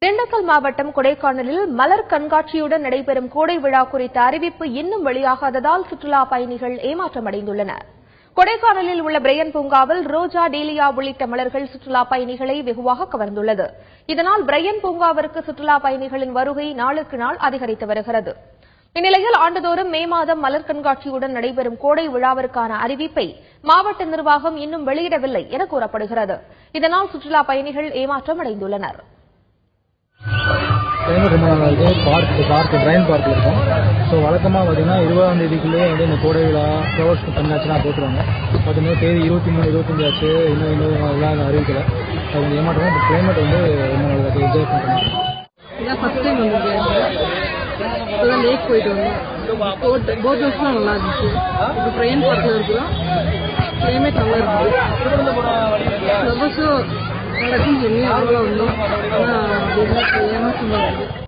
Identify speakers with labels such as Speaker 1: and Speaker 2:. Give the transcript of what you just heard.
Speaker 1: திண்டுக்கல் மாவட்டம் கொடைக்கானலில் மலர் கண்காட்சியுடன் நடைபெறும் கோடை விழா குறித்த அறிவிப்பு இன்னும் வெளியாகாததால் சுற்றுலா பயணிகள் ஏமாற்றமடைந்துள்ளனர். கொடைக்கானலில் உள்ள பிரையன் பூங்காவில் ரோஜா, டீலியா உள்ளிட்ட மலர்கள் சுற்றுலா பயணிகளை வெகுவாக கவர்ந்துள்ளது. இதனால் பிரையன் பூங்காவிற்கு சுற்றுலா பயணிகளின் வருகை நாளுக்கு நாள் அதிகரித்து வருகிறது. இந்நிலையில் ஆண்டுதோறும் மே மாதம் மலர் கண்காட்சியுடன் நடைபெறும் கோடை விழாவிற்கான அறிவிப்பை மாவட்ட நிர்வாகம் இன்னும் வெளியிடவில்லை என கூறப்படுகிறது. இதனால் சுற்றுலா பயணிகள் ஏமாற்றமடைந்துள்ளனர்.
Speaker 2: ரொம்ப நல்லா இருக்குது. பிரைன் பார்க்கில் இருக்கும். ஸோ வழக்கமாக பார்த்தீங்கன்னா 20ஆம் தேதிக்குள்ளேயே இந்த கோடை விழா ஃப்ளவர்ஸ் கண்காட்சிலாம் போட்டுருவாங்க. பார்த்தீங்கன்னா தேதி 23, 25 ஆச்சு, இன்னும் எல்லாம் அறிவிக்கலை. அது கொஞ்சம் ஏமாற்றம். இப்போ கிளைமேட் ரொம்ப நல்லா இருக்குது. என்ஜாய் பண்ணுறாங்க.
Speaker 3: இதான் ஃபர்ஸ்ட் டைம் வந்திருக்கேன். இப்போதான் லேக் போயிட்டு வந்தோம். போட் ஹவுஸ்லாம் நல்லா இருந்துச்சு. இப்போ பிரைன் பார்க்கில் இருக்கிறோம். கிளைமேட் நல்லா இருக்குது. ஃப்ளவர்ஸும் நடக்குன்னு சொல்லி அவ்வளோ வந்தோம். ஆனால் ஏமாற்றம் தான்.